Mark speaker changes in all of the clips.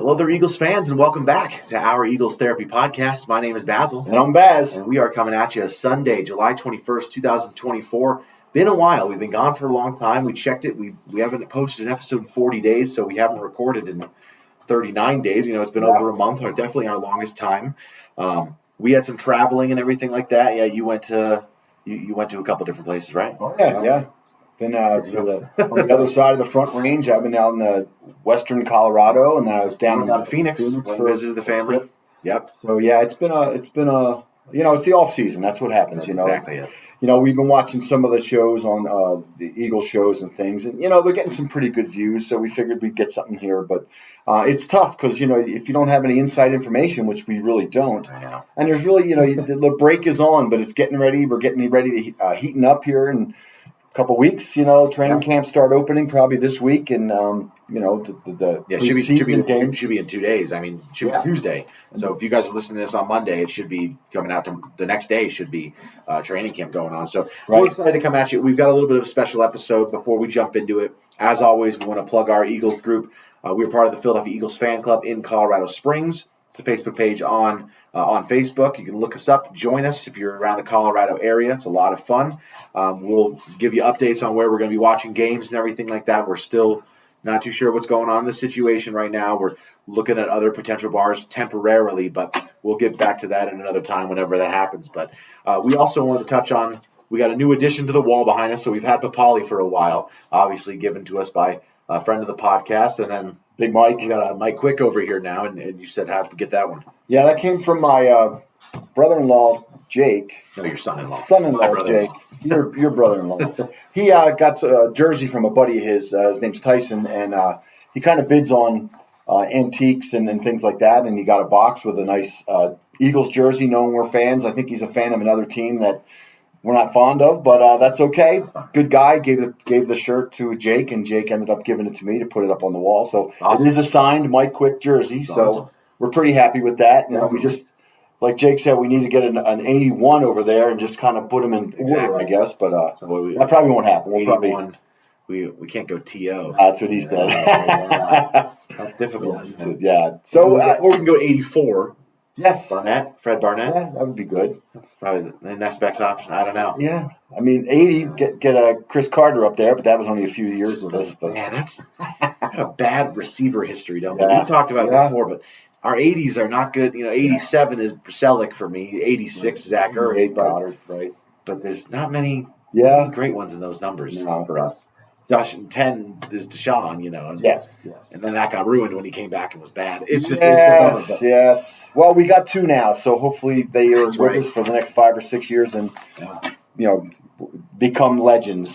Speaker 1: Hello there, Eagles fans, and welcome back to our Eagles Therapy Podcast. My name is Basil.
Speaker 2: And I'm Baz.
Speaker 1: And we are coming at you Sunday, July 21st, 2024. Been a while. We've been gone for a long time. We checked it. We haven't posted an episode in 40 days, so we haven't recorded in 39 days. It's been over a month, or definitely our longest time. We had some traveling and everything like that. Yeah, you went to a couple different places, right?
Speaker 2: Oh, yeah. Been on the other side of the Front Range. I've been out in the western Colorado, and then I was down in
Speaker 1: Phoenix for visited the family. Yep.
Speaker 2: So yeah, it's been a it's the off season. That's what happens.
Speaker 1: That's exactly it.
Speaker 2: We've been watching some of the shows on the Eagles shows and things, and they're getting some pretty good views. So we figured we'd get something here, but it's tough because if you don't have any inside information, which we really don't, and there's really the break is on, but it's getting ready. We're getting ready to heating up here and. Couple weeks, training camps start opening probably this week, and
Speaker 1: should be in 2 days. Should be Tuesday. So if you guys are listening to this on Monday, it should be coming out to the next day. Should be training camp going on. So we're excited to come at you. We've got a little bit of a special episode before we jump into it. As always, we want to plug our Eagles group. We're part of the Philadelphia Eagles fan club in Colorado Springs. It's a Facebook page on Facebook. You can look us up. Join us if you're around the Colorado area. It's a lot of fun. We'll give you updates on where we're going to be watching games and everything like that. We're still not too sure what's going on in the situation right now. We're looking at other potential bars temporarily, but we'll get back to that at another time whenever that happens. But we also wanted to touch on, we got a new addition to the wall behind us. So we've had Papali for a while, obviously given to us by a friend of the podcast, and then Big Mike. You got a Mike Quick over here now, and you said how to get that one.
Speaker 2: Yeah, that came from my brother-in-law, Jake.
Speaker 1: No, your son-in-law.
Speaker 2: Son-in-law, Jake. Your brother-in-law. He got a jersey from a buddy of his. His name's Tyson, and he kind of bids on antiques and things like that, and he got a box with a nice Eagles jersey, knowing we're fans. I think he's a fan of another team that we're not fond of, but that's okay. Good guy. Gave the shirt to Jake, and Jake ended up giving it to me to put it up on the wall. So It is a signed Mike Quick jersey. So we're pretty happy with that. We just, like Jake said, we need to get an 81 over there and just kind of put them in order, I guess. But that probably won't happen.
Speaker 1: We can't go TO.
Speaker 2: That's what he said.
Speaker 1: That's difficult.
Speaker 2: Yeah. So
Speaker 1: or we can go 84.
Speaker 2: Yes.
Speaker 1: Fred Barnett.
Speaker 2: Yeah, that would be good.
Speaker 1: That's probably the next best option. I don't know.
Speaker 2: Yeah. 80, get a Chris Carter up there, but that was only a few years with us. But.
Speaker 1: Man, that's a bad receiver history, don't we? We talked about it before, but our 80s are not good. 87 is Selleck for me. 86 is Zach Ertz.
Speaker 2: Right.
Speaker 1: But there's not many great ones in those numbers for us. 10 is Deshaun,
Speaker 2: Yes.
Speaker 1: And then that got ruined when he came back and was bad. It's just
Speaker 2: yes. Well, we got 2 now, so hopefully they are with us for the next 5 or 6 years and become legends.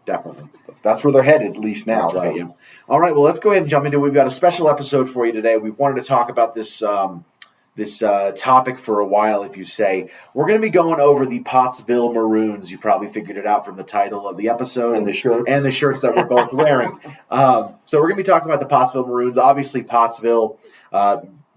Speaker 1: Definitely.
Speaker 2: That's where they're headed, at least now.
Speaker 1: That's right. Yeah. All right. Well, let's go ahead and jump into it. We've got a special episode for you today. We wanted to talk about this topic for a while, if you say. We're going to be going over the Pottsville Maroons. You probably figured it out from the title of the episode.
Speaker 2: And the shirts
Speaker 1: that we're both wearing. So we're going to be talking about the Pottsville Maroons. Obviously, Pottsville,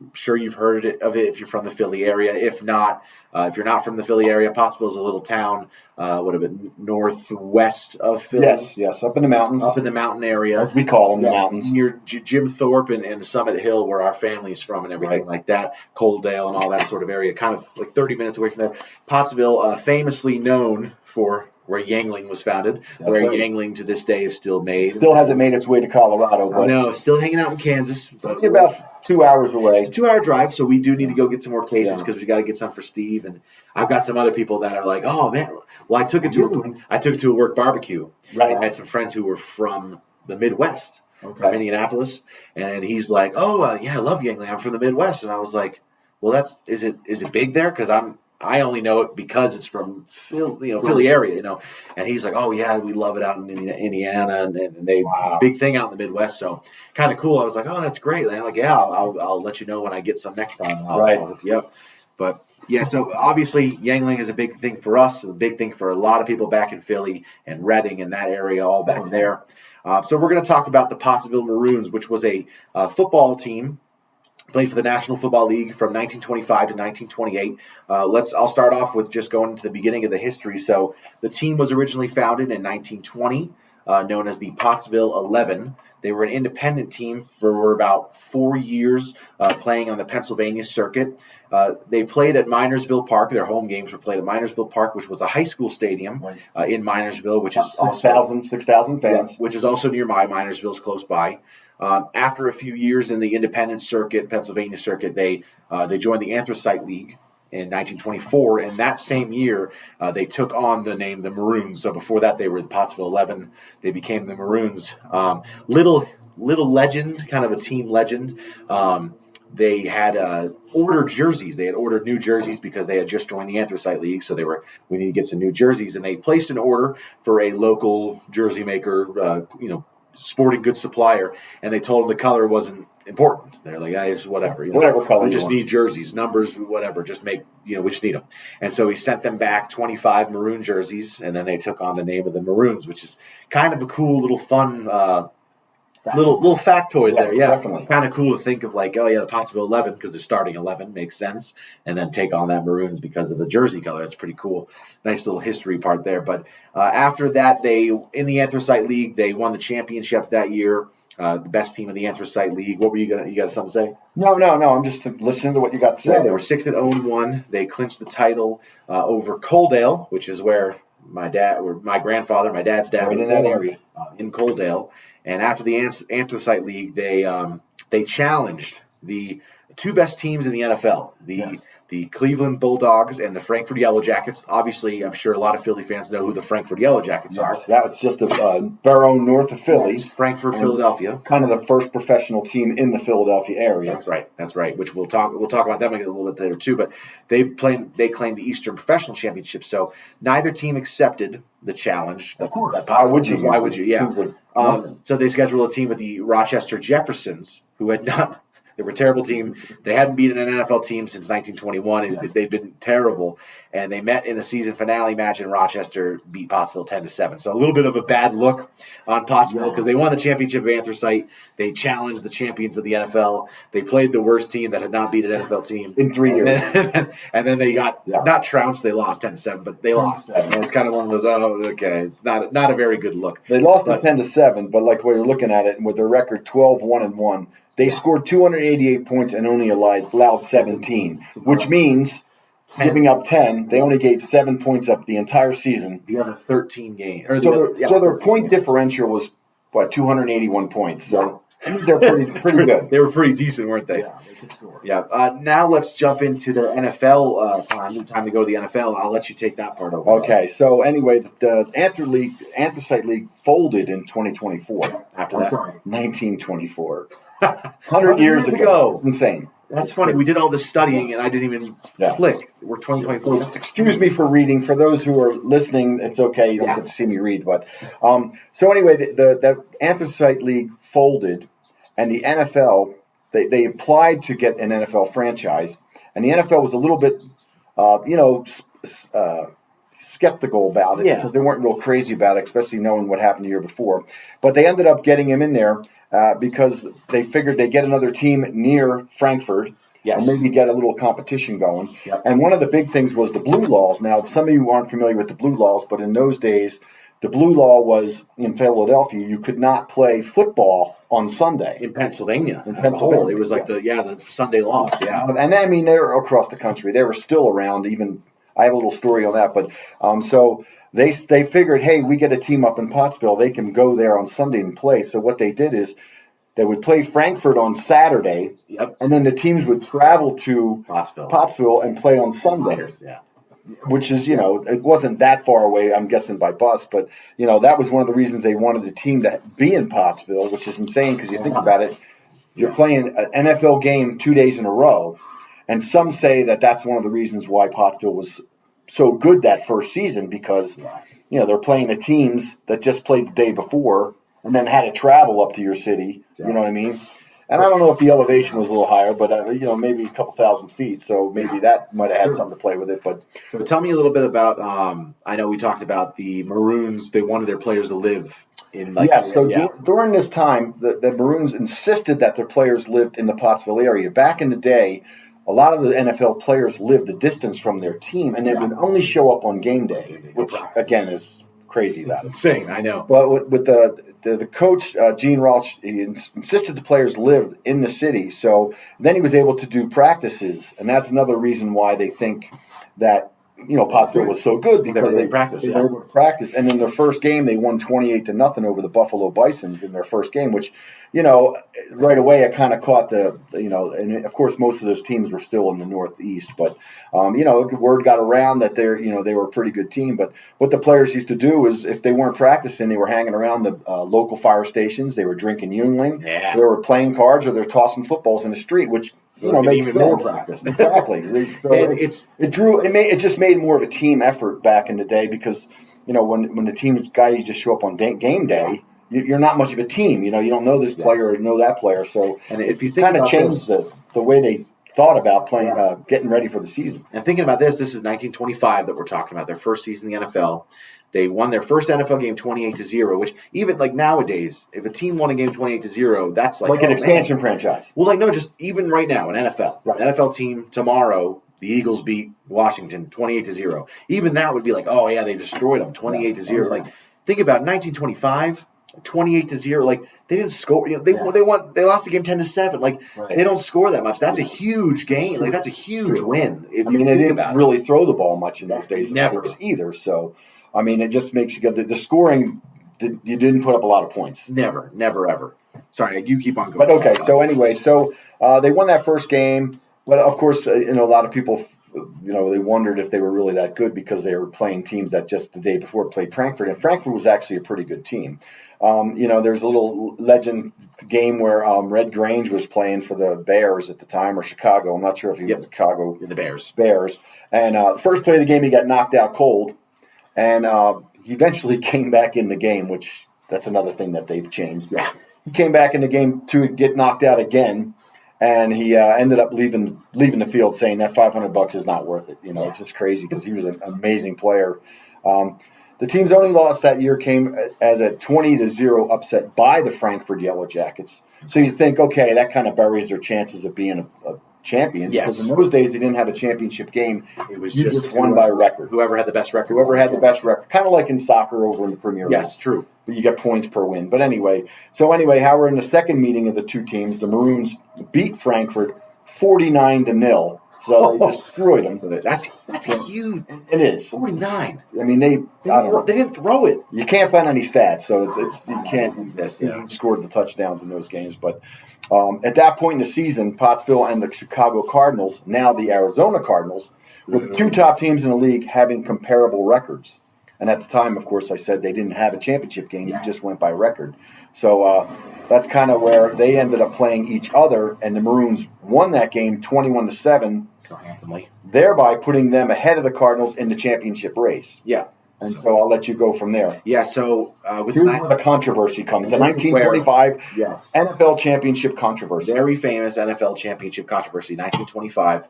Speaker 1: I'm sure you've heard of it if you're from the Philly area. If not, if you're not from the Philly area, Pottsville is a little town, northwest of Philly.
Speaker 2: Yes, up in the mountains.
Speaker 1: Up in the mountain area.
Speaker 2: As we call them, the mountains.
Speaker 1: Near Jim Thorpe and Summit Hill, where our family's from and everything like that. Coaldale and all that sort of area, kind of like 30 minutes away from there. Pottsville, famously known for where Yangling was founded, Yangling to this day is still made.
Speaker 2: Still hasn't made its way to Colorado. But
Speaker 1: no, still hanging out in Kansas.
Speaker 2: It's only about 2 hours away.
Speaker 1: It's a 2-hour drive, so we do need to go get some more cases because we got to get some for Steve. And I've got some other people that are like, oh, man. Well, I took it to a work barbecue.
Speaker 2: Right.
Speaker 1: I had some friends who were from the Midwest, from Indianapolis. And he's like, I love Yangling. I'm from the Midwest. And I was like, well, is it big there? Because I only know it because it's from Philly area, And he's like, oh yeah, we love it out in Indiana, and they big thing out in the Midwest. So kind of cool. I was like, oh, that's great. And I'm like, yeah, I'll let you know when I get some next time. Yep. But yeah, so obviously Yangling is a big thing for us, a big thing for a lot of people back in Philly and Reading and that area, all back there. So we're going to talk about the Pottsville Maroons, which was a football team. Played for the National Football League from 1925 to 1928. I'll start off with just going to the beginning of the history. So the team was originally founded in 1920. known as the Pottsville 11. They were an independent team for about 4 years, playing on the Pennsylvania circuit. They played at Minersville Park. Their home games were played at Minersville Park, which was a high school stadium in Minersville, which is
Speaker 2: 6,000 fans.
Speaker 1: Which is also nearby. Minersville's close by. After a few years in the independent circuit, Pennsylvania circuit, they joined the Anthracite League in 1924, and that same year they took on the name the Maroons. So before that, they were the Pottsville 11. They became the Maroons. Little legend, kind of a team legend. They had ordered jerseys. They had ordered new jerseys because they had just joined the Anthracite League. So we need to get some new jerseys, and they placed an order for a local jersey maker, sporting goods supplier, and they told them the color wasn't important. They're like, it's whatever.
Speaker 2: Whatever color
Speaker 1: we just need jerseys, numbers, whatever. Just make, we just need them. And so he sent them back 25 Maroon jerseys, and then they took on the name of the Maroons, which is kind of a cool little fun little factoid there. Yeah,
Speaker 2: definitely.
Speaker 1: Kind of cool to think of the Pottsville 11 because they're starting 11 makes sense, and then take on that Maroons because of the jersey color. That's pretty cool. Nice little history part there. But after that, in the Anthracite League, they won the championship that year. The best team in the Anthracite League. What were you got something to say?
Speaker 2: No. I'm just listening to what you got to say.
Speaker 1: Yeah, they were 6-0-1. They clinched the title over Coaldale, which is where my grandfather, my dad's dad,
Speaker 2: was in that area,
Speaker 1: in Coaldale. And after the Anthracite League, they challenged the two best teams in the NFL, the Cleveland Bulldogs and the Frankfurt Yellow Jackets. Obviously, I'm sure a lot of Philly fans know who the Frankfurt Yellow Jackets are.
Speaker 2: That's just a borough north of Philly.
Speaker 1: Yes, Frankfurt, Philadelphia.
Speaker 2: Kind of the first professional team in the Philadelphia area.
Speaker 1: That's right. Which we'll talk about them a little bit later too. But they claimed the Eastern Professional Championship. So neither team accepted the challenge.
Speaker 2: Of course. Why would you?
Speaker 1: Yeah. So they scheduled a team with the Rochester Jeffersons, who had not. They were a terrible team. They hadn't beaten an NFL team since 1921. They've been terrible. And they met in a season finale match, and Rochester beat Pottsville 10-7. So a little bit of a bad look on Pottsville because they won the championship of Anthracite. They challenged the champions of the NFL. They played the worst team that had not beat an NFL team
Speaker 2: in 3 years.
Speaker 1: And then they got not trounced. They lost 10-7, but they lost. And it's kind of one of those. Okay, it's not a very good look.
Speaker 2: They lost 10-7, but like when you're looking at it, with their record 12-1-1. They scored 288 points and only allowed 17, which means giving up 10. They only gave 7 points up the entire season.
Speaker 1: The other 13 games.
Speaker 2: So their point differential was, 281 points. So they're pretty good.
Speaker 1: They were pretty decent, weren't they?
Speaker 2: Yeah, they could score.
Speaker 1: Yeah. Now let's jump into the NFL time to go to the NFL. I'll let you take that part over.
Speaker 2: Okay. So anyway, the Anthracite League folded in 2024.
Speaker 1: After that?
Speaker 2: 1924. 100 years ago. It's insane.
Speaker 1: That's funny. We did all this studying, and I didn't even click. We're 2024.
Speaker 2: Excuse me for reading. For those who are listening, it's okay. You don't get to see me read. But so anyway, the Anthracite League folded, and the NFL, they applied to get an NFL franchise, and the NFL was a little bit, skeptical about it because they weren't real crazy about it, especially knowing what happened the year before. But they ended up getting him in there. Because they figured they'd get another team near Frankfurt and maybe get a little competition going. Yep. And one of the big things was the blue laws. Now, some of you aren't familiar with the blue laws, but in those days, the blue law was in Philadelphia, you could not play football on Sunday.
Speaker 1: In Pennsylvania.
Speaker 2: It
Speaker 1: was like the Sunday laws,
Speaker 2: And I mean, they were across the country. They were still around. Even I have a little story on that. But so they figured, hey, we get a team up in Pottsville. They can go there on Sunday and play. So what they did is they would play Frankfurt on Saturday, and then the teams would travel to Pottsville and play on Sunday. Which is, it wasn't that far away, I'm guessing, by bus. But, that was one of the reasons they wanted the team to be in Pottsville, which is insane because you think about it. You're playing an NFL game 2 days in a row. And some say that that's one of the reasons why Pottsville was so good that first season because, they're playing the teams that just played the day before and then had to travel up to your city. You know what I mean? And I don't know if the elevation was a little higher, but, maybe a couple thousand feet. So maybe that might have had something to play with it. But
Speaker 1: so tell me a little bit about, I know we talked about the Maroons. They wanted their players to live in
Speaker 2: during this time, the Maroons insisted that their players lived in the Pottsville area. Back in the day, a lot of the NFL players lived a distance from their team, and they would only show up on game day, which, again, is crazy about it.
Speaker 1: Insane, I know.
Speaker 2: But with the coach, Gene Ralch, he insisted the players live in the city. So then he was able to do practices. And that's another reason why they think that, Pottsville was so good because they
Speaker 1: practice.
Speaker 2: They were able to practice. And in their first game, they won 28-0 over the Buffalo Bisons in their first game, which, right away it kind of caught and of course most of those teams were still in the Northeast. But, word got around that they were a pretty good team. But what the players used to do is if they weren't practicing, they were hanging around the local fire stations. They were drinking Yuengling.
Speaker 1: Yeah.
Speaker 2: They were playing cards or they're tossing footballs in the street, which makes
Speaker 1: even
Speaker 2: sense.
Speaker 1: more practice.
Speaker 2: Exactly. So it just made more of a team effort back in the day because when the team's guys just show up on game day, you're not much of a team. You don't know this player or know that player. So
Speaker 1: and if you think
Speaker 2: kind of changed the way they thought about playing, getting ready for the season.
Speaker 1: And thinking about this is 1925 that we're talking about, their first season in the NFL. They won their first NFL game 28-0, which even like nowadays, if a team won a game 28-0, that's like
Speaker 2: an expansion franchise.
Speaker 1: Well, no, just even right now in NFL, an NFL team tomorrow, the Eagles beat Washington 28-0. Even that would be like, oh yeah, they destroyed them 28-0. Like think about 1925, 28-0. Like they didn't score. They lost the game 10-7. Like they don't score that much. That's a huge game. Like that's a huge win. If
Speaker 2: they didn't really throw the ball much in those days,
Speaker 1: never
Speaker 2: either. So. It just makes you go. The scoring, you didn't put up a lot of points.
Speaker 1: Never, ever. Sorry, you keep on going.
Speaker 2: But okay, so anyway, they won that first game. But of course, a lot of people, they wondered if they were really that good because they were playing teams that just the day before played Frankfurt. And Frankfurt was actually a pretty good team. There's a little legend game where Red Grange was playing for the Bears at the time, or Chicago. I'm not sure if he was Chicago.
Speaker 1: The Bears.
Speaker 2: And the first play of the game, he got knocked out cold. And he eventually came back in the game, which that's another thing that they've changed.
Speaker 1: Yeah.
Speaker 2: He came back in the game to get knocked out again, and he ended up leaving the field saying that $500 is not worth it. It's just crazy because he was an amazing player. The team's only loss that year came as a 20-0 upset by the Frankfurt Yellow Jackets. So you think, okay, that kind of buries their chances of being a champion.
Speaker 1: Yes.
Speaker 2: Because in those days, they didn't have a championship game.
Speaker 1: It was
Speaker 2: just won by a record.
Speaker 1: Whoever had the best record.
Speaker 2: Kind of like in soccer over in the Premier League.
Speaker 1: Yes, true.
Speaker 2: But you get points per win. But anyway, how we're in the second meeting of the two teams, the Maroons beat Frankfurt 49-0. So they destroyed them.
Speaker 1: So that's huge.
Speaker 2: It is
Speaker 1: 49.
Speaker 2: I mean, they
Speaker 1: didn't throw it.
Speaker 2: You can't find any stats, so you can't
Speaker 1: exist.
Speaker 2: Scored the touchdowns in those games. But at that point in the season, Pottsville and the Chicago Cardinals, now the Arizona Cardinals, were the two top teams in the league having comparable records. And at the time, of course, I said they didn't have a championship game. You just went by record. So that's kind of where they ended up playing each other, and the Maroons won that game 21-7,
Speaker 1: so handsomely,
Speaker 2: thereby putting them ahead of the Cardinals in the championship race.
Speaker 1: Yeah.
Speaker 2: And so I'll let you go from there.
Speaker 1: Yeah, so
Speaker 2: here's where the controversy comes. The 1925 NFL championship controversy.
Speaker 1: Very famous NFL championship controversy, 1925,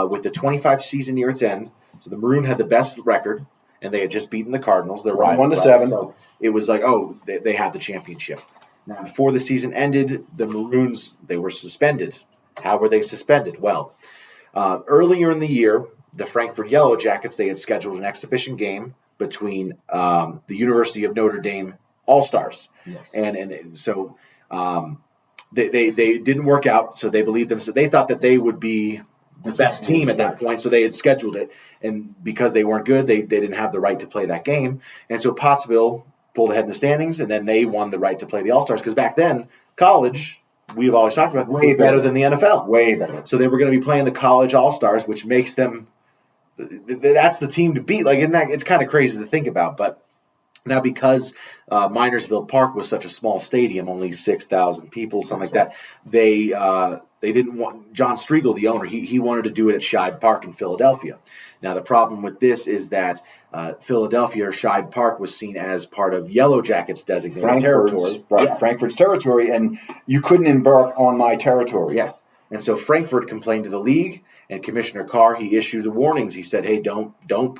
Speaker 1: with the 25 season near its end. So the Maroon had the best record, and they had just beaten the Cardinals. They're
Speaker 2: 1-7.
Speaker 1: So it was like, they had the championship. Now, before the season ended, the Maroons, they were suspended. How were they suspended? Well, earlier in the year, the Frankfurt Yellow Jackets, they had scheduled an exhibition game between the University of Notre Dame All-Stars.
Speaker 2: Yes.
Speaker 1: And so they didn't work out, so they believed them. So they thought that they would be the best team at that point, so they had scheduled it. And because they weren't good, they didn't have the right to play that game. And so Pottsville pulled ahead in the standings, and then they won the right to play the All-Stars. Because back then, college, we've always talked about, way better than the NFL.
Speaker 2: Way better.
Speaker 1: So they were going to be playing the college All-Stars, which makes them – that's the team to beat. Like, it's kind of crazy to think about. But now because Minersville Park was such a small stadium, only 6,000 people, something like that, they didn't want – John Striegel, the owner, he wanted to do it at Scheid Park in Philadelphia. Now, the problem with this is that Philadelphia or Scheid Park was seen as part of Yellow Jackets' designated territory.
Speaker 2: Right, yes. Frankfurt's territory, and you couldn't embark on my territory.
Speaker 1: Yes. And so Frankfurt complained to the league, and Commissioner Carr, he issued warnings. He said, hey, don't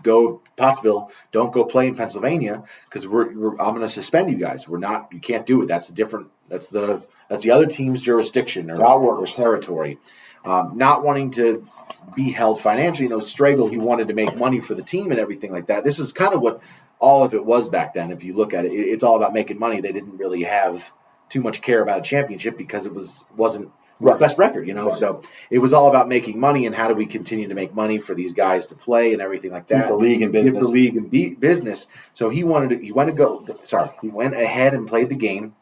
Speaker 1: go, Pottsville, don't go play in Pennsylvania because I'm going to suspend you guys. You can't do it. That's the other team's jurisdiction or territory. Not wanting to be held financially. Striegel, he wanted to make money for the team and everything like that. This is kind of what all of it was back then. If you look at it, it's all about making money. They didn't really have too much care about a championship because it wasn't the best record, Right. So it was all about making money and how do we continue to make money for these guys to play and everything like that.
Speaker 2: Keep the league in business.
Speaker 1: Keep the league in business. So he went ahead and played the game.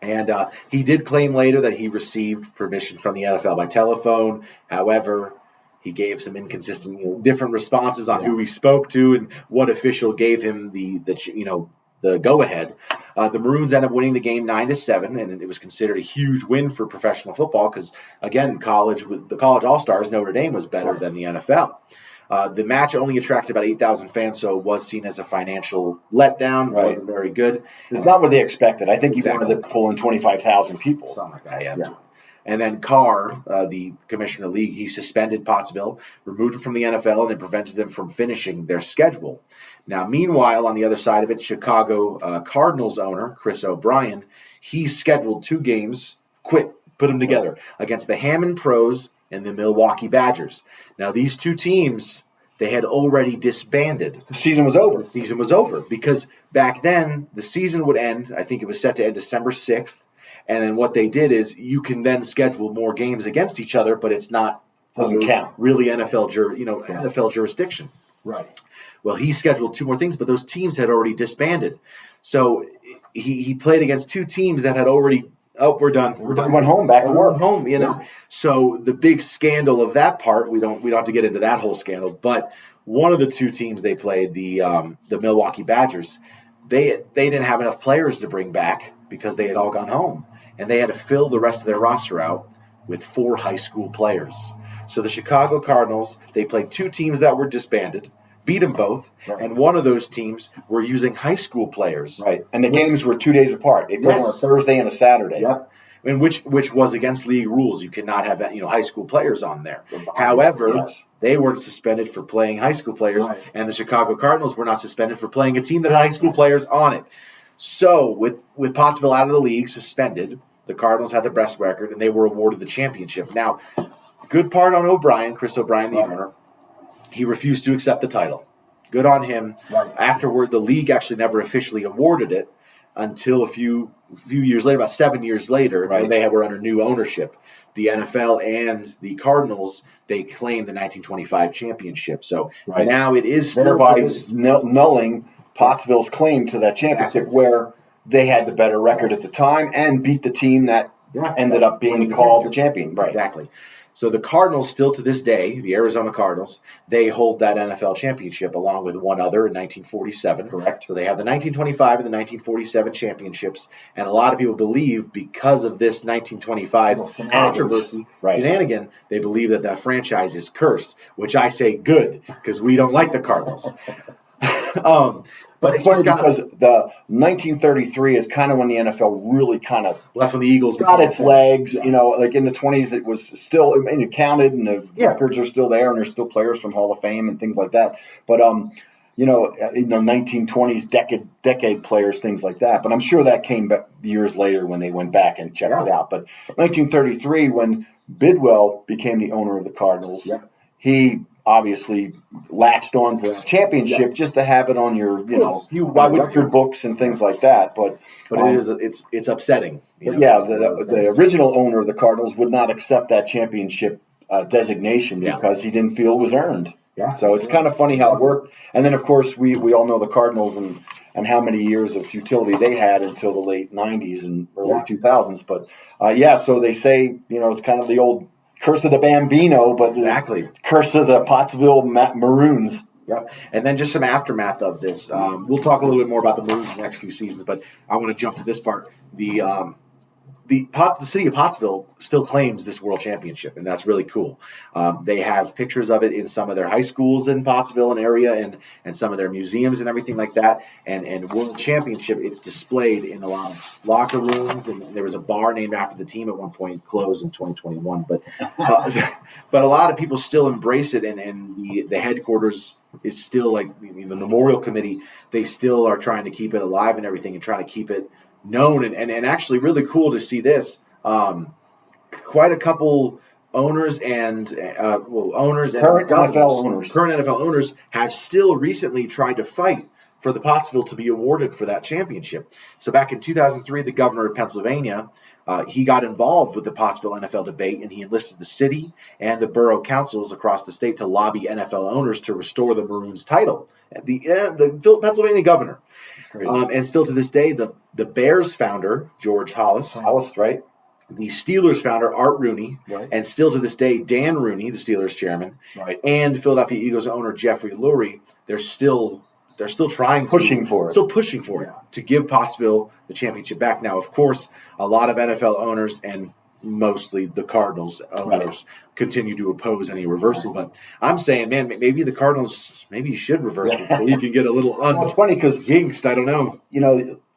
Speaker 1: And he did claim later that he received permission from the NFL by telephone. However, he gave some inconsistent, different responses on who he spoke to and what official gave him the go-ahead. The Maroons ended up winning the game 9-7, and it was considered a huge win for professional football because, again, the college all-stars, Notre Dame was better than the NFL. The match only attracted about 8,000 fans, so it was seen as a financial letdown. It wasn't very good.
Speaker 2: It's not what they expected. I think he wanted to pull in 25,000 people.
Speaker 1: Something like that, yeah. And then Carr, the commissioner of the league, he suspended Pottsville, removed him from the NFL, and it prevented them from finishing their schedule. Now, meanwhile, on the other side of it, Chicago Cardinals owner, Chris O'Brien, he scheduled 2 games, put them together, against the Hammond Pros and the Milwaukee Badgers. Now, these 2 teams, they had already disbanded.
Speaker 2: The season was over.
Speaker 1: The season was over because back then, the season would end, I think it was set to end December 6th. And then what they did is you can then schedule more games against each other, but it's not
Speaker 2: doesn't count
Speaker 1: really NFL jurisdiction.
Speaker 2: Right.
Speaker 1: Well, he scheduled 2 more things, but those teams had already disbanded. So he played against 2 teams that had already. Oh, we're done. We're done.
Speaker 2: Went home, back to work.
Speaker 1: Home, So the big scandal of that part, we don't have to get into that whole scandal. But one of the 2 teams they played, the Milwaukee Badgers, they didn't have enough players to bring back because they had all gone home. And they had to fill the rest of their roster out with 4 high school players. So the Chicago Cardinals, they played 2 teams that were disbanded, beat them both, and one of those teams were using high school players.
Speaker 2: Right, and the games were 2 days apart. They played on a Thursday and a Saturday.
Speaker 1: Yep. And which was against league rules. You cannot have high school players on there. However, they weren't suspended for playing high school players, and the Chicago Cardinals were not suspended for playing a team that had high school players on it. So, with Pottsville out of the league, suspended, the Cardinals had the best record, and they were awarded the championship. Now, good part on Chris O'Brien, the owner, he refused to accept the title. Good on him.
Speaker 2: Right.
Speaker 1: Afterward, the league actually never officially awarded it until a few years later, about 7 years later, when they were under new ownership. The NFL and the Cardinals, they claimed the 1925 championship. So now it is still
Speaker 2: nulling Pottsville's claim to that championship where they had the better record at the time and beat the team that ended up being called the champion. Right.
Speaker 1: Exactly. So the Cardinals still to this day, the Arizona Cardinals, they hold that NFL championship along with one other in 1947.
Speaker 2: Correct.
Speaker 1: So they have the 1925 and the 1947 championships. And a lot of people believe because of this 1925 controversy, shenanigan, they believe that franchise is cursed, which I say good because we don't like the Cardinals.
Speaker 2: But it's funny because the 1933 is kind of when the NFL really kind of
Speaker 1: that's when the Eagles
Speaker 2: got its legs. Yes. Like in the 20s, it was still it counted, and the records are still there, and there's still players from Hall of Fame and things like that. But in the 1920s, decade players, things like that. But I'm sure that came back years later when they went back and checked it out. But 1933, when Bidwell became the owner of the Cardinals, he obviously latched on to the championship just to have it on your, record books and things like that. But
Speaker 1: it's upsetting.
Speaker 2: The original owner of the Cardinals would not accept that championship designation because he didn't feel it was earned. Yeah. So it's kind of funny how it worked. And then, of course, we all know the Cardinals and how many years of futility they had until the late 90s and early 2000s. But, so they say, it's kind of the old curse of the Bambino, but
Speaker 1: exactly
Speaker 2: curse of the Pottsville Maroons.
Speaker 1: Yep. And then just some aftermath of this. We'll talk a little bit more about the Maroons in the next few seasons, but I want to jump to this part. The city of Pottsville still claims this world championship, and that's really cool. They have pictures of it in some of their high schools in Pottsville and area and some of their museums and everything like that. And world championship, it's displayed in a lot of locker rooms, and there was a bar named after the team at one point, closed in 2021. But a lot of people still embrace it, and the headquarters is still like the memorial committee. They still are trying to keep it alive and everything and trying to keep it known and actually really cool to see this. Quite a couple owners and current
Speaker 2: NFL owners
Speaker 1: have still recently tried to fight for the Pottsville to be awarded for that championship. So back in 2003, the governor of Pennsylvania, he got involved with the Pottsville NFL debate, and he enlisted the city and the borough councils across the state to lobby NFL owners to restore the Maroons title. The Pennsylvania governor.
Speaker 2: That's crazy.
Speaker 1: And still to this day, the Bears founder, George Hollis,
Speaker 2: right?
Speaker 1: the Steelers founder, Art Rooney,
Speaker 2: right,
Speaker 1: and still to this day, Dan Rooney, the Steelers chairman,
Speaker 2: right,
Speaker 1: and Philadelphia Eagles owner Jeffrey Lurie, they're still
Speaker 2: pushing for
Speaker 1: it to give Pottsville the championship back. Now, of course, a lot of NFL owners and mostly the Cardinals owners continue to oppose any reversal. But I'm saying, man, maybe the Cardinals, maybe you should reverse it so you can get a little
Speaker 2: it's funny because
Speaker 1: jinxed. I don't know.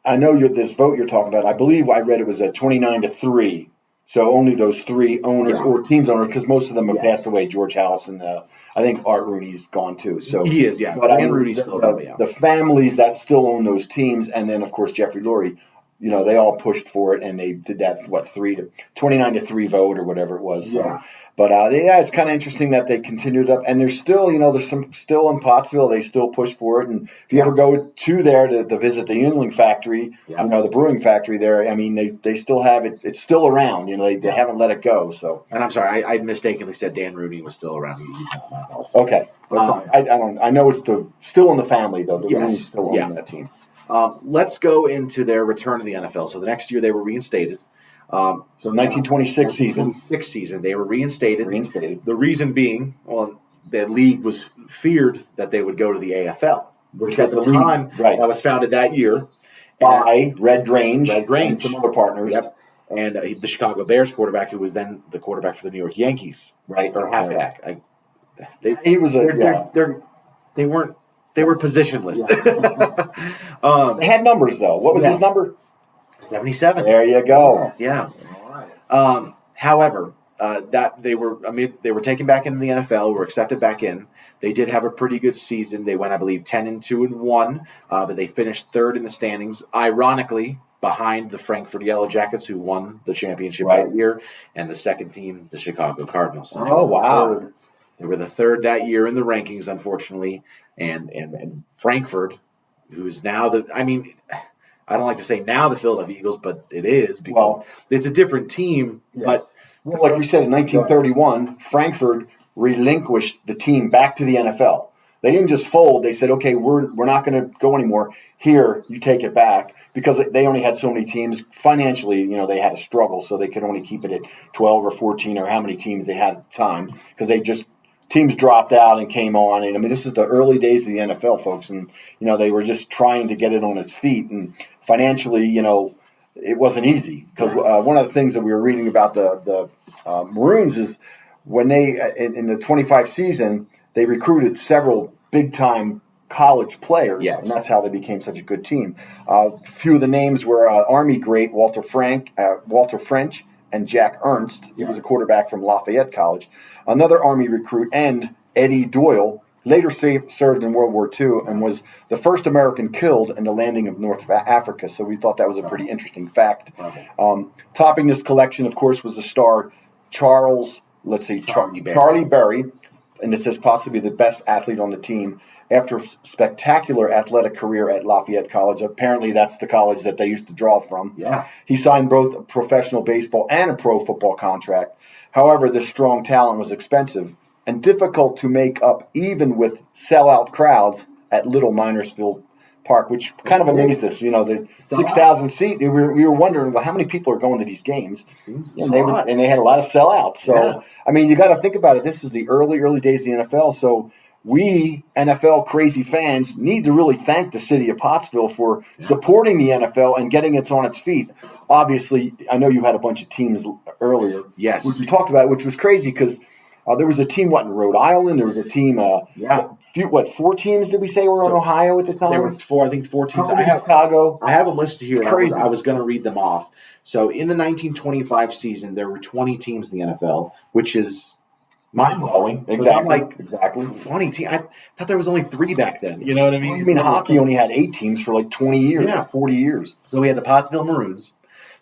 Speaker 2: I know this vote you're talking about. I believe I read it was at 29-3. So only those three owners or teams owners, because most of them have passed away. George House and I think Art Rooney's gone too. So
Speaker 1: he is, yeah.
Speaker 2: But
Speaker 1: Rooney's still
Speaker 2: the families that still own those teams, and then of course Jeffrey Lurie, they all pushed for it, and they did that 29-3 vote or whatever it was. So.
Speaker 1: Yeah.
Speaker 2: But it's kind of interesting that they continued up, and there's still, there's some still in Pottsville. They still push for it, and if you ever go to there to visit the Yuengling factory, the brewing factory there, I mean, they still have it. It's still around. They haven't let it go. So,
Speaker 1: and I'm sorry, I mistakenly said Dan Rooney was still around. He's not my fault.
Speaker 2: Okay, I don't. I know it's still in the family though. The Rooney's still on that team.
Speaker 1: Let's go into their return to the NFL. So the next year they were reinstated.
Speaker 2: So 1926
Speaker 1: season, they were reinstated. The reason being, the league was feared that they would go to the AFL, which at the time that was founded that year
Speaker 2: by Red Grange, and some other partners.
Speaker 1: Yep. And the Chicago Bears quarterback, who was then the quarterback for the New York Yankees, or halfback. They were positionless.
Speaker 2: They had numbers though. What was his number?
Speaker 1: 77.
Speaker 2: There you go.
Speaker 1: Yeah. All right. However, that they were taken back into the NFL, were accepted back in. They did have a pretty good season. They went, I believe, 10-2-1, but they finished third in the standings. Ironically, behind the Frankfurt Yellow Jackets, who won the championship that year, and the second team, the Chicago Cardinals.
Speaker 2: So wow.
Speaker 1: They were the third that year in the rankings, unfortunately, and Frankfurt, who's now I don't like to say now the Philadelphia Eagles, but it is because it's a different team.
Speaker 2: Yes. But like we said, in 1931, Frankfurt relinquished the team back to the NFL. They didn't just fold. They said, okay, we're not going to go anymore. Here, you take it back, because they only had so many teams. Financially, they had a struggle, so they could only keep it at 12 or 14 or how many teams they had at the time, because teams dropped out and came on. And this is the early days of the NFL, folks. And, they were just trying to get it on its feet. And financially, it wasn't easy, because one of the things that we were reading about the Maroons is when they, in the 25 season, they recruited several big-time college players.
Speaker 1: Yes.
Speaker 2: And that's how they became such a good team. A few of the names were Army great Walter French, and Jack Ernst. He was a quarterback from Lafayette College. Another Army recruit, and Eddie Doyle, later served in World War II and was the first American killed in the landing of North Africa. So we thought that was a pretty interesting fact. Topping this collection, of course, was the star Charlie Berry, and this is possibly the best athlete on the team. After a spectacular athletic career at Lafayette College, apparently that's the college that they used to draw from.
Speaker 1: Yeah.
Speaker 2: He signed both a professional baseball and a pro football contract. However, this strong talent was expensive and difficult to make up, even with sellout crowds at Little Minersfield Park, which kind of amazed us. The 6,000 seat. We were wondering, well, how many people are going to these games? And they had a lot of sellouts. So, you got to think about it. This is the early days of the NFL. So we NFL crazy fans need to really thank the city of Pottsville for supporting the NFL and getting it on its feet. Obviously, I know you had a bunch of teams earlier.
Speaker 1: Yes.
Speaker 2: Which we talked about, which was crazy because there was a team, in Rhode Island? There was a team, 4 teams did we say were in Ohio at the time?
Speaker 1: There were 4 teams.
Speaker 2: Chicago.
Speaker 1: I have them listed here.
Speaker 2: It's crazy.
Speaker 1: I was going to read them off. So in the 1925 season, there were 20 teams in the NFL, which is mind-blowing.
Speaker 2: Exactly.
Speaker 1: 20 teams. I thought there was only 3 back then. You know what I mean?
Speaker 2: Hockey only had 8 teams for 20 years, 40 years.
Speaker 1: So we had the Pottsville Maroons,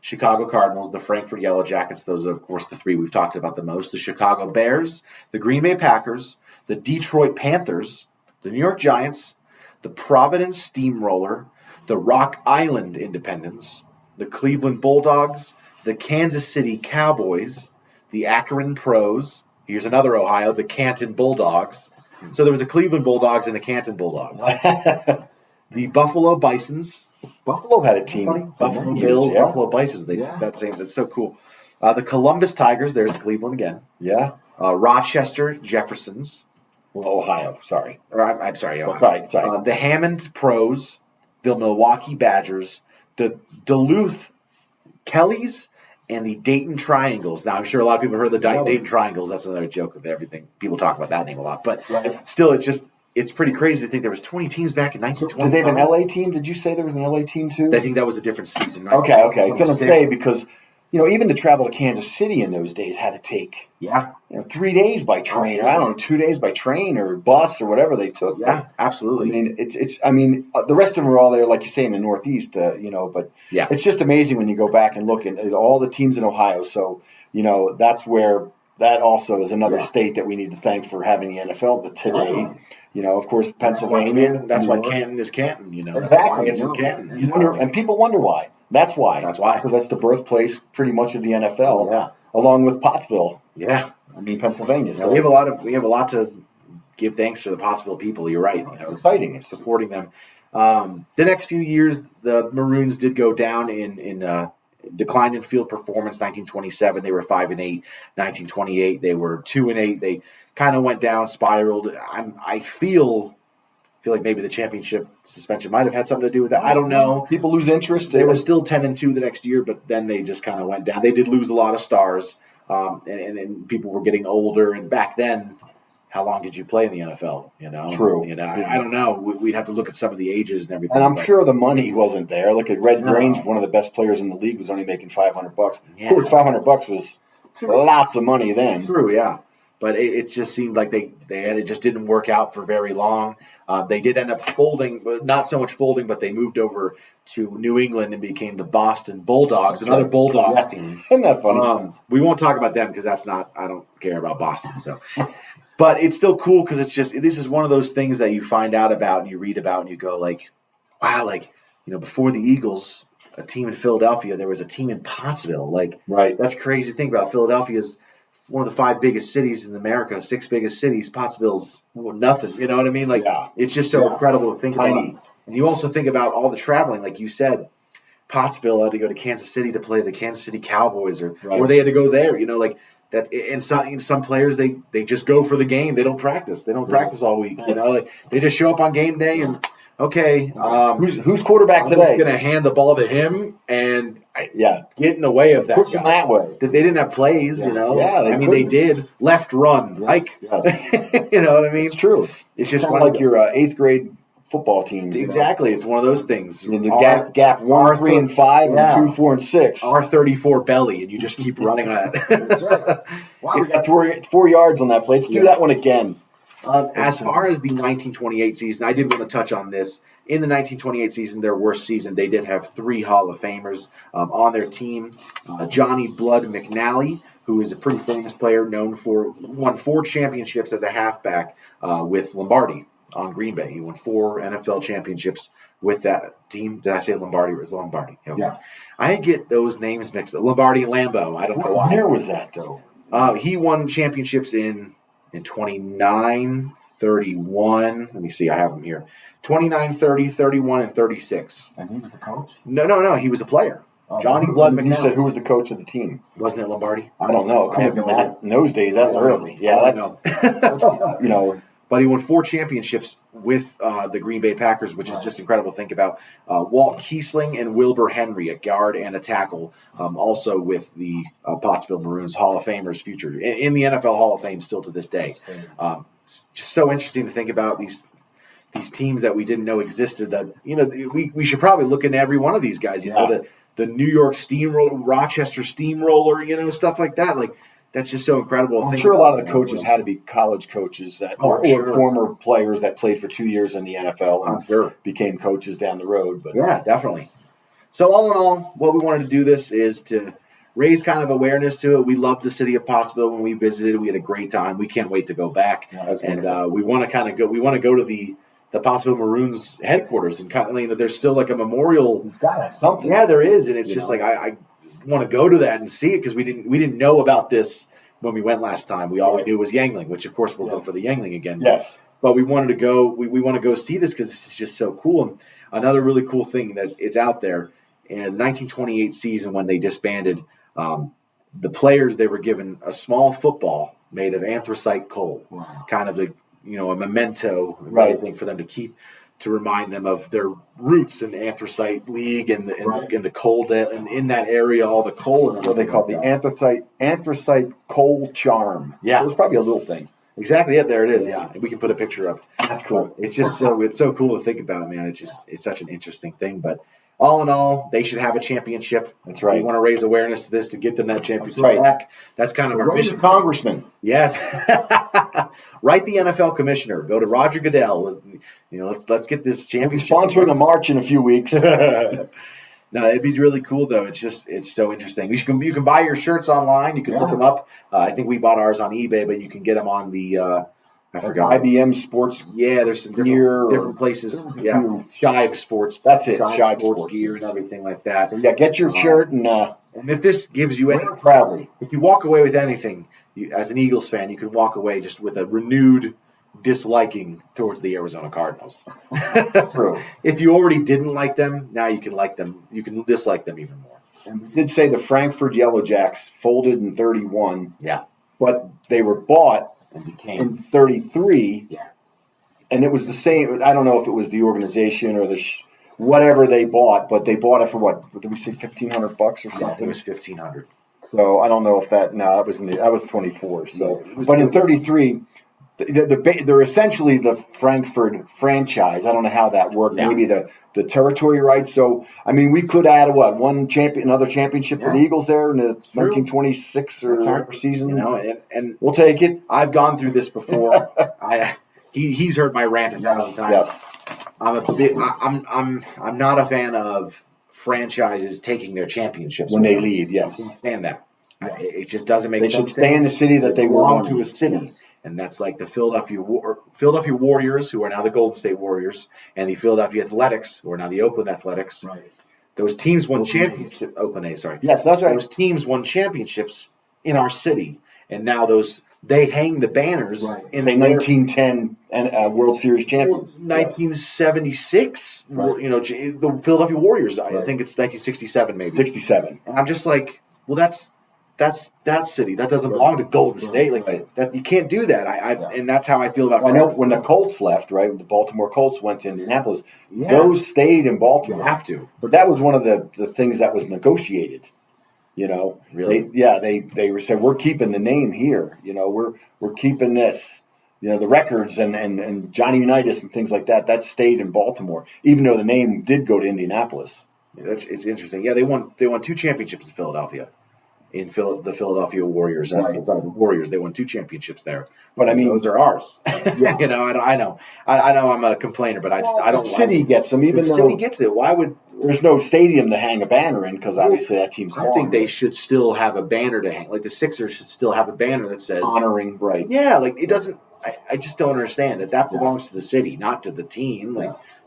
Speaker 1: Chicago Cardinals, the Frankfurt Yellow Jackets. Those are, of course, the 3 we've talked about the most. The Chicago Bears, the Green Bay Packers, the Detroit Panthers, the New York Giants, the Providence Steamroller, the Rock Island Independents, the Cleveland Bulldogs, the Kansas City Cowboys, the Akron Pros. Here's another Ohio, the Canton Bulldogs. So there was a Cleveland Bulldogs and a Canton Bulldogs. The Buffalo Bisons.
Speaker 2: Buffalo had a team.
Speaker 1: Buffalo Bills, Buffalo Bisons. They did that same. That's so cool. The Columbus Tigers. There's Cleveland again.
Speaker 2: Yeah.
Speaker 1: Rochester Jeffersons.
Speaker 2: Well, Ohio. Sorry.
Speaker 1: I'm sorry. Ohio.
Speaker 2: Sorry.
Speaker 1: The Hammond Pros. The Milwaukee Badgers. The Duluth Kellys. And the Dayton Triangles. Now, I'm sure a lot of people have heard the Dayton Triangles. That's another joke of everything. People talk about that name a lot. But still, it's pretty crazy to think there was 20 teams back in 1920.
Speaker 2: Did they have an LA team? Did you say there was an LA team too?
Speaker 1: I think that was a different season. Right?
Speaker 2: Okay. I was going to say, because, even to travel to Kansas City in those days had to take 3 days by train, or I don't know, 2 days by train or bus or whatever they took.
Speaker 1: Yeah, absolutely.
Speaker 2: I mean, the rest of them are all there, like you say, in the Northeast, but it's just amazing when you go back and look at all the teams in Ohio. So, that's where that also is another state that we need to thank for having the NFL today. Of course, Pennsylvania.
Speaker 1: That's why Canton is Canton.
Speaker 2: Exactly.
Speaker 1: It's in Canton.
Speaker 2: And people wonder why. That's why. Because that's the birthplace, pretty much, of the NFL, along with Pottsville.
Speaker 1: Yeah,
Speaker 2: Pennsylvania. So
Speaker 1: we have a lot to give thanks to the Pottsville people. You're right.
Speaker 2: It's exciting.
Speaker 1: It's supporting them. The next few years, the Maroons did go down in declined in field performance. 1927, they were 5-8. 1928, they were 2-8. They kind of went down, spiraled. I feel like maybe the championship suspension might have had something to do with that. I don't know.
Speaker 2: People lose interest.
Speaker 1: They were still 10-2 the next year, but then they just kind of went down. They did lose a lot of stars, and people were getting older. And back then, how long did you play in the NFL?
Speaker 2: True.
Speaker 1: I don't know. We'd have to look at some of the ages and everything.
Speaker 2: And I'm sure the money wasn't there. Look at Red Grange, one of the best players in the league, was only making $500. Yeah. Of course, $500 was lots of money then.
Speaker 1: True, yeah. But it just seemed like it just didn't work out for very long. They did end up folding, but not so much folding, but they moved over to New England and became the Boston Bulldogs, another Bulldogs team.
Speaker 2: Isn't that funny?
Speaker 1: We won't talk about them because I don't care about Boston. So, but it's still cool because this is one of those things that you find out about and you read about and you go like, wow, before the Eagles, a team in Philadelphia, there was a team in Pottsville. That's crazy to think about. Philadelphia is one of the 5 biggest cities in America, 6 biggest cities. Pottsville's nothing. You know what I mean? It's just so incredible to think about. And you also think about all the traveling, like you said. Pottsville had to go to Kansas City to play the Kansas City Cowboys, or they had to go there. That. And some players they just go for the game. They don't practice. They don't practice all week. They just show up on game day and. Okay,
Speaker 2: who's quarterback today?
Speaker 1: I'm just going to hand the ball to him and get in the way of that.
Speaker 2: Push him that way.
Speaker 1: They didn't have plays,
Speaker 2: Yeah,
Speaker 1: they did. Left run,
Speaker 2: yes.
Speaker 1: You know what I mean?
Speaker 2: It's true.
Speaker 1: It's just
Speaker 2: kind of like your 8th grade football teams.
Speaker 1: Exactly. It's one of those things.
Speaker 2: And the gap 1, 3, and 5, and 2, 4, and 6.
Speaker 1: R34 belly, and you just keep running on it.
Speaker 2: That's right. Wow, we got 4 yards on that play. Let's do that one again.
Speaker 1: As far as the 1928 season, I did want to touch on this. In the 1928 season, their worst season, they did have 3 Hall of Famers on their team. Johnny Blood McNally, who is a pretty famous player, won 4 championships as a halfback with Lombardi on Green Bay. He won 4 NFL championships with that team. Did I say Lombardi or was it Lombardi? Okay. Yeah. I get those names mixed up. Lombardi and Lambeau. I don't know why.
Speaker 2: What year was that, though?
Speaker 1: He won championships in 29, 31. Let me see. I have them here. 29, 30, 31, and 36.
Speaker 2: And he was the coach?
Speaker 1: No. He was a player. Johnny Blood McNally.
Speaker 2: You said who was the coach of the team?
Speaker 1: Wasn't it Lombardi?
Speaker 2: I don't know. In those days, that's early. Yeah, that's
Speaker 1: But he won 4 championships with the Green Bay Packers, which is just incredible to think about. Walt Kiesling and Wilbur Henry, a guard and a tackle, also with the Pottsville Maroons, Hall of Famers, future in the NFL Hall of Fame still to this day. It's just so interesting to think about these teams that we didn't know existed. That we should probably look into every one of these guys. The New York Steamroller, Rochester Steamroller, stuff like that. That's just so incredible.
Speaker 2: I'm sure a lot of the coaches had to be college coaches or former players that played for 2 years in the NFL and became coaches down the road. But
Speaker 1: yeah, definitely. So all in all, what we wanted to do this is to raise kind of awareness to it. We loved the city of Pottsville when we visited. We had a great time. We can't wait to go back.
Speaker 2: Yeah,
Speaker 1: and we want to kind of go. We want to go to the the Pottsville Maroons headquarters, and kind of, there's still like a memorial.
Speaker 2: It's got to have something.
Speaker 1: Yeah, there is, and it's just like I want to go to that and see it because we didn't know about this when we went last time. We all we knew was Yangling, which of course we'll go for the Yangling again.
Speaker 2: Yes,
Speaker 1: but we wanted to go. We want to go see this because this is just so cool. And another really cool thing that it's out there in the 1928 season when they disbanded. The players, they were given a small football made of anthracite coal, kind of a memento, thing for them to keep, to remind them of their roots in the anthracite league and the coal in that area, all the coal.
Speaker 2: What they call the anthracite coal charm.
Speaker 1: Yeah,
Speaker 2: so it's probably a little thing.
Speaker 1: Exactly. Yeah, there it is. Yeah, we can put a picture up.
Speaker 2: That's cool.
Speaker 1: It's just so cool to think about, man. It's such an interesting thing, but. All in all, they should have a championship.
Speaker 2: That's right.
Speaker 1: We want to raise awareness to this to get them that championship back. That's kind of our mission.
Speaker 2: Congressman.
Speaker 1: Yes. Write the NFL commissioner. Go to Roger Goodell. Let's get this championship.
Speaker 2: We'll be sponsoring a march in a few weeks.
Speaker 1: No, it'd be really cool though. It's so interesting. You can buy your shirts online. You can look them up. I think we bought ours on eBay, but you can get them on the. I forgot.
Speaker 2: IBM Sports.
Speaker 1: Yeah, there's some different places. Yeah, Shibe Sports.
Speaker 2: That's it.
Speaker 1: Shibe Sports gears and everything like that.
Speaker 2: So get your shirt and
Speaker 1: if this gives you
Speaker 2: proudly.
Speaker 1: If you walk away with anything, as an Eagles fan, you can walk away just with a renewed disliking towards the Arizona Cardinals.
Speaker 2: True.
Speaker 1: If you already didn't like them, now you can like them. You can dislike them even more.
Speaker 2: And we did say the Frankfurt Yellow Jacks folded in 31.
Speaker 1: Yeah,
Speaker 2: but they were bought.
Speaker 1: And became
Speaker 2: in 33,
Speaker 1: yeah,
Speaker 2: and it was the same. I don't know if it was the organization or whatever they bought, but they bought it for what did we say, $1,500 or something?
Speaker 1: I think it was $1,500.
Speaker 2: So I don't know if that. No, that was 24. So, but in 33, they're essentially the Frankfurt franchise. I don't know how that worked. Yeah. Maybe the territory rights. So I mean, we could add another championship for the Eagles there in the 1926 or season.
Speaker 1: And
Speaker 2: we'll take it.
Speaker 1: I've gone through this before. He's heard my rant 1,000 times.
Speaker 2: Yes.
Speaker 1: I'm not a fan of franchises taking their championships
Speaker 2: when they leave. Yes,
Speaker 1: I can't stand that. It just doesn't make sense.
Speaker 2: They should stay in the city that they
Speaker 1: belong to. A city. Yes. And that's like the Philadelphia Warriors, who are now the Golden State Warriors, and the Philadelphia Athletics, who are now the Oakland Athletics.
Speaker 2: Right.
Speaker 1: Those teams won championships. Oakland A's, sorry.
Speaker 2: Yes, that's right.
Speaker 1: Those teams won championships in our city, and now they hang the banners
Speaker 2: in the 1910 World Series champions.
Speaker 1: 1976, the Philadelphia Warriors. I think it's 1967, maybe
Speaker 2: 67.
Speaker 1: And I'm just like, well, that's that city. That doesn't belong to Golden State. That you can't do that. And that's how I feel about.
Speaker 2: I know when the Colts left, right? The Baltimore Colts went to Indianapolis. Yeah. Those stayed in Baltimore.
Speaker 1: You have to.
Speaker 2: But that was one of the things that was negotiated.
Speaker 1: Really?
Speaker 2: They said we're keeping the name here. We're keeping this. The records and Johnny Unitas and things like that. That stayed in Baltimore, even though the name did go to Indianapolis.
Speaker 1: Yeah, it's interesting. Yeah, they won 2 championships in Philadelphia. In the Philadelphia Warriors. The Warriors. They won 2 championships there.
Speaker 2: But I mean,
Speaker 1: those are ours. Yeah. I know I'm a complainer, but I don't.
Speaker 2: The city gets them. Even
Speaker 1: the city gets it. Why would
Speaker 2: there's no stadium to hang a banner in? Because obviously that team's.
Speaker 1: I think they should still have a banner to hang. Like the Sixers should still have a banner that says
Speaker 2: honoring. Right.
Speaker 1: Yeah. It doesn't. I just don't understand that belongs to the city, not to the team.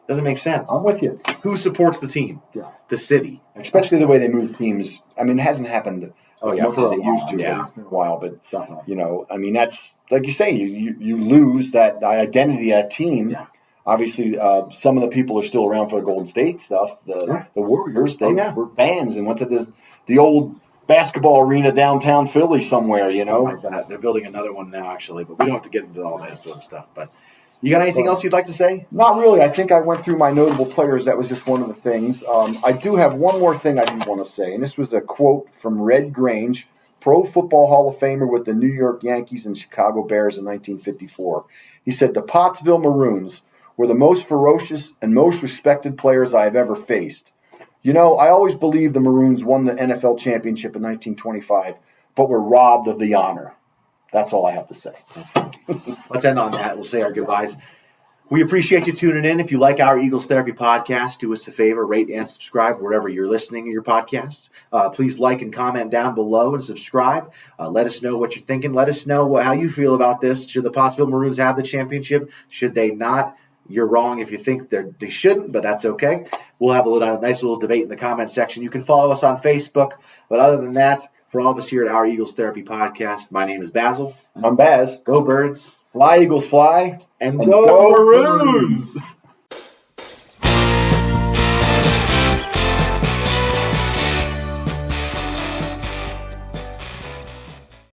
Speaker 1: Doesn't make sense.
Speaker 2: I'm with you.
Speaker 1: Who supports the team?
Speaker 2: Yeah.
Speaker 1: The city.
Speaker 2: Especially the way they move teams. I mean, it hasn't happened. As much as they used to,
Speaker 1: yeah.
Speaker 2: But it's been a while. But I mean, that's like you say, you lose that identity of that team. Yeah. Obviously, some of the people are still around for the Golden State stuff. The Warriors, they were fans and went to the old basketball arena downtown Philly somewhere.
Speaker 1: Like that. They're building another one now, actually, but we don't have to get into all that sort of stuff. But you got anything else you'd like to say?
Speaker 2: Not really. I think I went through my notable players. That was just one of the things. I do have one more thing I do want to say, and this was a quote from Red Grange, Pro Football Hall of Famer with the New York Yankees and Chicago Bears in 1954. He said, "The Pottsville Maroons were the most ferocious and most respected players I have ever faced. I always believed the Maroons won the NFL championship in 1925, but were robbed of the honor." That's all I have to say.
Speaker 1: Let's end on that. We'll say our goodbyes. We appreciate you tuning in. If you like our Eagles Therapy podcast, do us a favor, rate and subscribe wherever you're listening to your podcast. Please like and comment down below and subscribe. Let us know what you're thinking. Let us know how you feel about this. Should the Pottsville Maroons have the championship? Should they not? You're wrong if you think they shouldn't, but that's okay. We'll have a nice little debate in the comments section. You can follow us on Facebook. But other than that, for all of us here at Our Eagles Therapy Podcast, my name is Basil.
Speaker 2: And I'm Baz.
Speaker 1: Go Birds.
Speaker 2: Fly, Eagles, fly.
Speaker 1: And go Maroons!